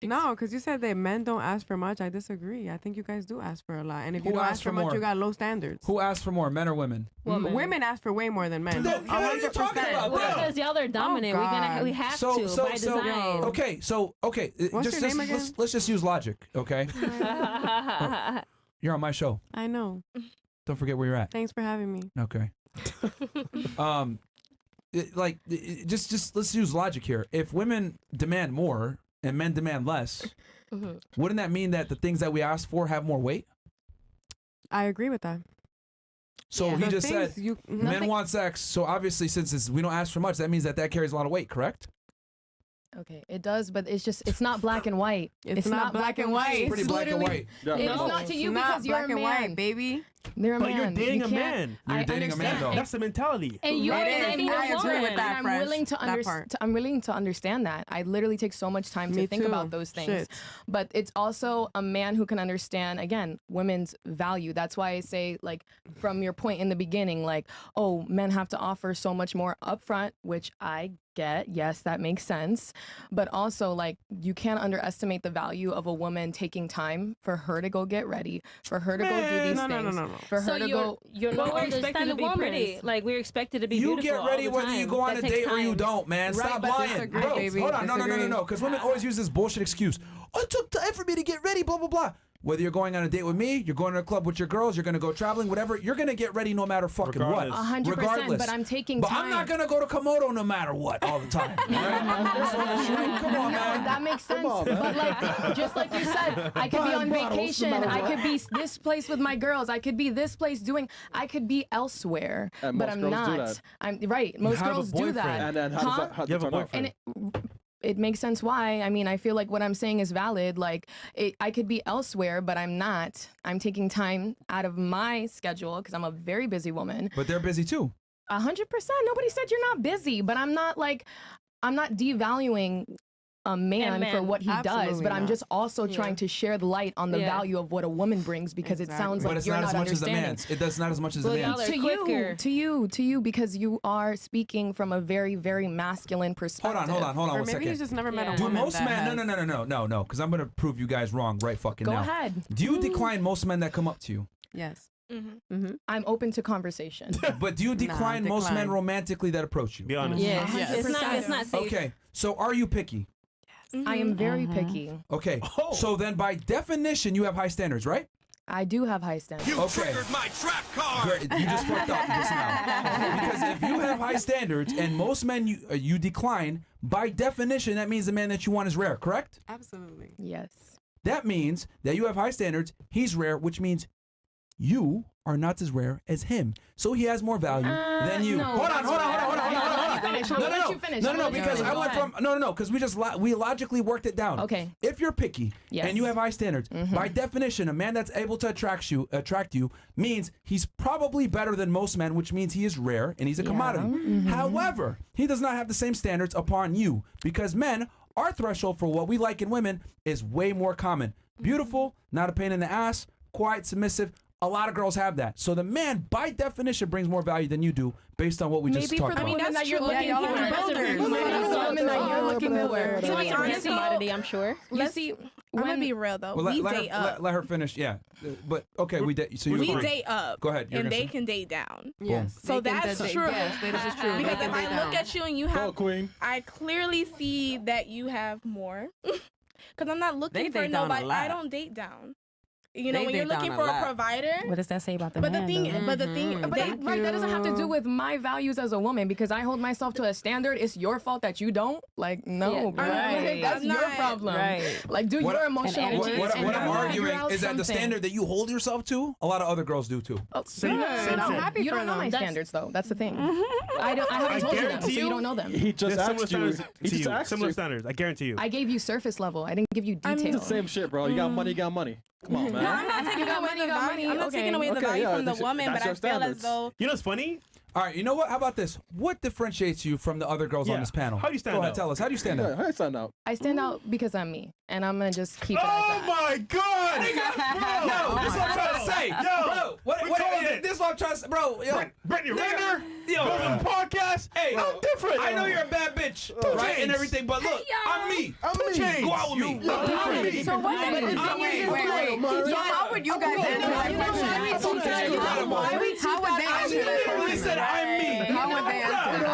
No, because you said that men don't ask for much. I disagree. I think you guys do ask for a lot. And if you don't ask for much, you got low standards. Who asks for more, men or women? Women ask for way more than men. What are you talking about? Because y'all are dominant. We have to by design. Okay. What's your name again? Let's just use logic, okay? You're on my show. I know. Don't forget where you're at. Thanks for having me. Okay. Just let's use logic here. If women demand more and men demand less, wouldn't that mean that the things that we ask for have more weight? I agree with that. So he just said men want sex. So obviously, since we don't ask for much, that means that carries a lot of weight, correct? Okay, it does, but it's not black and white. It's not black and white. It's pretty black and white. It's not to you because you're a man. Black and white, baby. They're a man. But you're dating a man. You're dating a man, though. That's the mentality. And you're dating a woman. With that, I'm willing to understand that. I literally take so much time to think about those things. Shit. But it's also a man who can understand, again, women's value. That's why I say, like, from your point in the beginning, like, oh, men have to offer so much more upfront, which I get. Yes, that makes sense. But also, like, you can't underestimate the value of a woman taking time for her to go get ready, for her to go do these things. No. For her to go. You're not expected to be pretty. Like, we're expected to be beautiful. You get ready whether you go on a date or you don't, man. Stop lying. Bro, hold on. No. Because women always use this bullshit excuse. Oh, it took time for me to get ready, blah, blah, blah. Whether you're going on a date with me, you're going to a club with your girls, you're going to go traveling, whatever, you're going to get ready no matter fucking what. 100%, but I'm taking time. But I'm not going to go to Komodo no matter what all the time. Right? Come on, man. That makes sense. But like, just like you said, I could be on vacation. I could be this place with my girls. I could be this place I could be elsewhere. But I'm not. I'm right. Most girls do that. And how does that you have a boyfriend? It makes sense why. I mean, I feel like what I'm saying is valid. Like, I could be elsewhere, but I'm not. I'm taking time out of my schedule because I'm a very busy woman. But they're busy too. 100%. Nobody said you're not busy, but I'm not devaluing a man for what he does, but I'm just also trying to share the light on the value of what a woman brings because it sounds like you're not understanding. It does not as much as the man. To you, because you are speaking from a very, very masculine perspective. Hold on or 1 maybe second. he's just never met a woman. Do most men? No, because I'm gonna prove you guys wrong right fucking now. Go ahead. Do you decline most men that come up to you? Yes. I'm open to conversation. But do you decline most men romantically that approach you? Be honest. Yes. It's not safe. Okay, so are you picky? I am very picky. Okay, so then by definition, you have high standards, right? I do have high standards. You triggered my trap card. Great. You just fucked up just now. Because if you have high standards and most men you decline, by definition, that means the man that you want is rare, correct? Absolutely. Yes. That means that you have high standards, he's rare, which means you are not as rare as him. So he has more value than you. No, Hold on. No, because I went from because we logically worked it down. Okay. If you're picky and you have high standards, by definition, a man that's able to attract you means he's probably better than most men, which means he is rare and he's a commodity. However, he does not have the same standards upon you because men, our threshold for what we like in women is way more common. Beautiful, not a pain in the ass, quiet, submissive. A lot of girls have that. So the man, by definition, brings more value than you do based on what we just talked about. Maybe for the women that you're looking for. To be honest, commodity, I'm sure. Let's see. I'm going to be real, though. Well, we date up. Let her finish, yeah. But, okay, we date. So you we agree. date up. Go ahead. And they can date down. Yes. So that's true. Yes, that is true. Because if I look at you and you have, Queen. I clearly see that you have more. Because I'm not looking for nobody. I don't date down. You know, when you're looking for a provider. What does that say about the man? But that doesn't have to do with my values as a woman because I hold myself to a standard. It's your fault that you don't. Like, no, right. That's your problem. Right. Like, do your emotional What I'm arguing is that the standard that you hold yourself to, a lot of other girls do too. I'm happy you don't know my standards, though. That's the thing. I haven't told you them, so you don't know them. He just asked you. Similar standards. I guarantee you. I gave you surface level. I didn't give you detail. It's the same shit, bro. You got money, you got money. Come on, man. No, I'm not taking away the value. I'm not taking away the value from the woman, but I feel as though. You know what's funny? All right, you know what? How about this? What differentiates you from the other girls on this panel? How do you stand out? Go ahead, tell us. How do you stand out? How do you stand out? I stand out because I'm me, and I'm gonna just keep it as Oh that. my God! Yo, this is what I'm trying to say. Yo, Bro, this is what I'm trying to say. Bro, yo. Brittany Ringer, Yo, the podcast. Hey, I'm different. I know you're a bad bitch, right, and everything, but look, I'm me. I'm me. Go out with me. I'm me. So wait. So how would you guys answer that question? How would they answer that question? They said I'm me. How would they answer?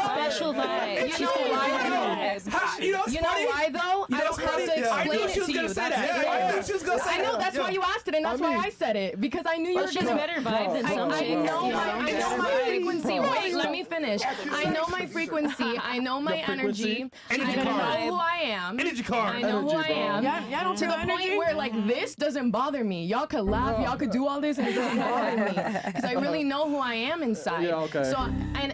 Special vibe. You know why? You know why though? I don't have to explain it to you. I knew she was gonna say that. I know, that's why you asked it, and that's why I said it, because I knew you were She's better vibe than some I chicks. know my frequency. Wait, let me finish. I know my frequency. I know my energy. I know who I am. Energy card. I know who I am. Y'all don't To the point where like this doesn't bother me. Y'all could laugh, y'all could do all this, and it doesn't bother me because I really know who I am inside. Yeah, okay. So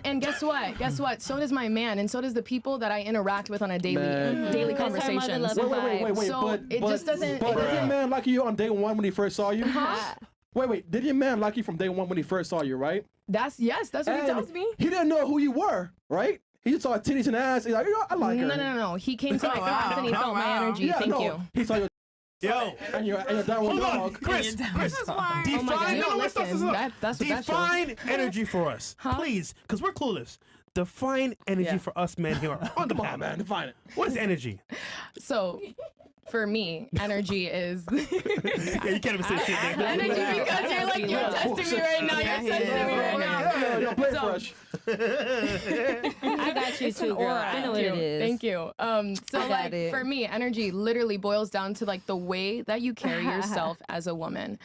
and guess what? Guess what? So does my man, and so does the people that I interact with on a daily conversations. Wait. So it just doesn't. But did your man like you on day one when he first saw you? Huh? Wait. Did your man like you from day one when he first saw you, right? That's what he tells me. He didn't know who you were, right? He just saw titties and ass. He's like, I like her. No. He came to my class and he felt my energy. Thank you. He saw your Yo, and your downward dog. Chris, define, define energy for us, please, because we're clueless. Define energy for us men here on the panel. Man, define it. What is energy? So, for me, energy is Yeah, you can't even say shit. energy because you're testing me right now. You're testing me right now. Yo, play fresh. I got you too, girl. I know what it is. Thank you. So like for me, energy literally boils down to like the way that you carry yourself as a woman.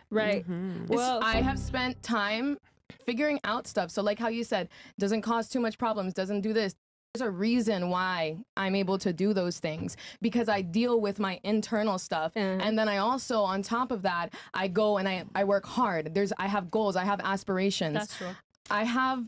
Right. Well, I have spent time figuring out stuff. So like how you said, doesn't cause too much problems, doesn't do this. There's a reason why I'm able to do those things, because I deal with my internal stuff. And then I also, on top of that, I go and I work hard. I have goals, I have aspirations. That's true. I have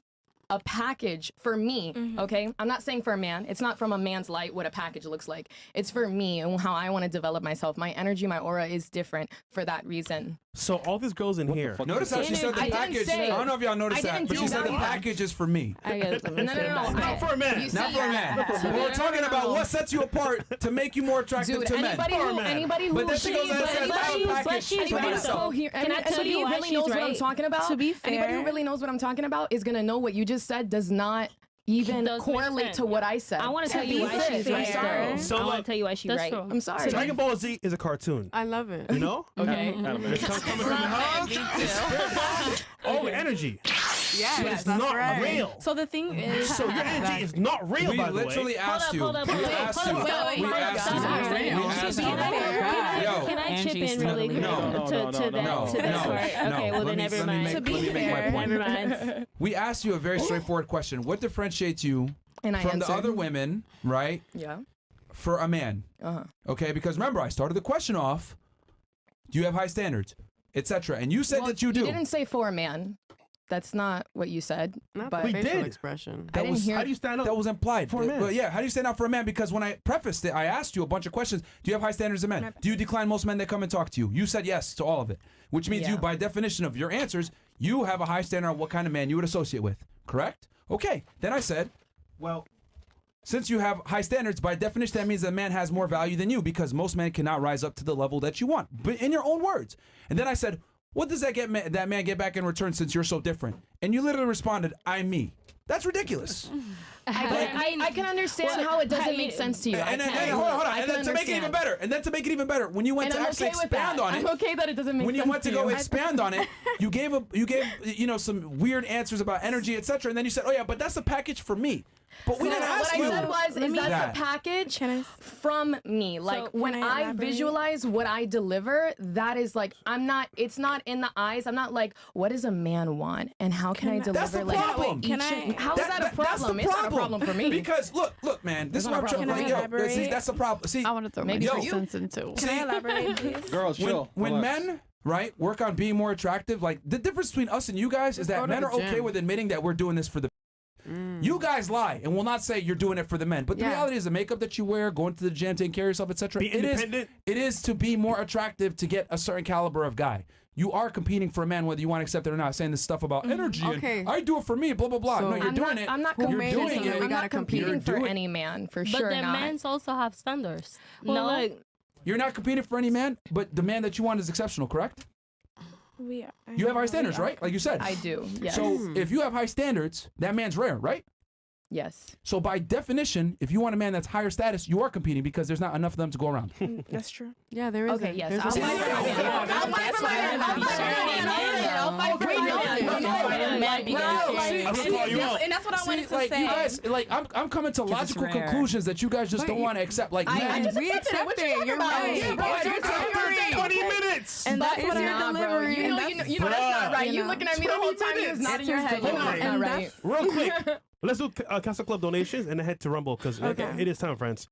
a package for me, okay? I'm not saying for a man. It's not from a man's light what a package looks like. It's for me and how I want to develop myself. My energy, my aura is different for that reason. So all these girls in here. Notice how she said the package. I don't know if y'all noticed that, but she said the package is for me. No. Not for a man. Not for a man. We're talking about what sets you apart to make you more attractive to men. Anybody who But then she goes and says, I have a package for myself. Can I tell you why really knows she's what I'm right? talking about? To be fair, anybody who really knows what I'm talking about is gonna know what you just said does not even correlate to what I said. I want to tell you why she's right. Sorry. So I want to tell you why she's right. I'm sorry. Dragon Ball Z is a cartoon. I love it. You know? Okay. Oh, energy. Yes, But it's that's not right. real. So the thing is, So your energy is not real, We by the way. literally asked you. Hold up. We asked you. Can I chip in really quick to that part? Okay, well then never mind. Let me make my point. Never mind. We asked you a very straightforward question. What differentiates you And I from the answered. other women, right, Yeah. for a man? Okay, because remember, I started the question off, do you have high standards, etc. And you said that you do. You didn't say for a man. That's not what you said. Not but the facial did. expression. I didn't hear. How do you stand up? That was implied. For a man. But yeah, how do you stand out for a man? Because when I prefaced it, I asked you a bunch of questions. Do you have high standards of men? Do you decline most men that come and talk to you? You said yes to all of it, which means you, by definition of your answers, you have a high standard on what kind of man you would associate with. Correct? Okay. Then I said, well, since you have high standards, by definition, that means that man has more value than you, because most men cannot rise up to the level that you want. But in your own words. And then I said, what does that man get back in return since you're so different? And you literally responded, I'm me. That's ridiculous. I can understand how it doesn't make sense to you. And then hold on. And then to make it even better, when you went to actually expand on it, I'm okay that it doesn't make sense. when you went to go expand on it, you gave some weird answers about energy, etc. And then you said, oh yeah, but that's a package for me. But we didn't ask you. What I said was, that's a package from me. Like when I visualize what I deliver, that is like, it's not in the eyes. I'm not like, what does a man want? And how can I deliver? That's the problem. How is that a problem? It's not a problem for me. Because look, man, this is what I'm trying to see, that's a problem. See, I want to throw my 2 cents in too. Can I elaborate, please? Girls, chill. When men, right, work on being more attractive, like the difference between us and you guys is that men are okay with admitting that we're doing this for the. You guys lie and will not say you're doing it for the men. But the reality is the makeup that you wear, going to the gym, taking care of yourself, etc. It is to be more attractive to get a certain caliber of guy. You are competing for a man, whether you want to accept it or not. Saying this stuff about energy and I do it for me, blah blah blah. So no, you're doing it. I'm not competing for any man, for sure. But the men also have standards. Well, like, you're not competing for any man, but the man that you want is exceptional, correct? You have high standards, right? Like you said. I do. Yes. So if you have high standards, that man's rare, right? Yes. So by definition, if you want a man that's higher status, you are competing because there's not enough of them to go around. That's true. Yeah, there is. Okay, yes. I'll fight for my man. And that's what I wanted to say. You guys, like, I'm coming to logical conclusions that you guys just don't want to accept. Like, man, we accept it. You're right. 20 minutes. And that's what your delivery. You know that's not right. You looking at me the whole time. You're nodding your head. You know that's not right. Real quick. Let's do Castle Club donations and then head to Rumble because it is time, friends.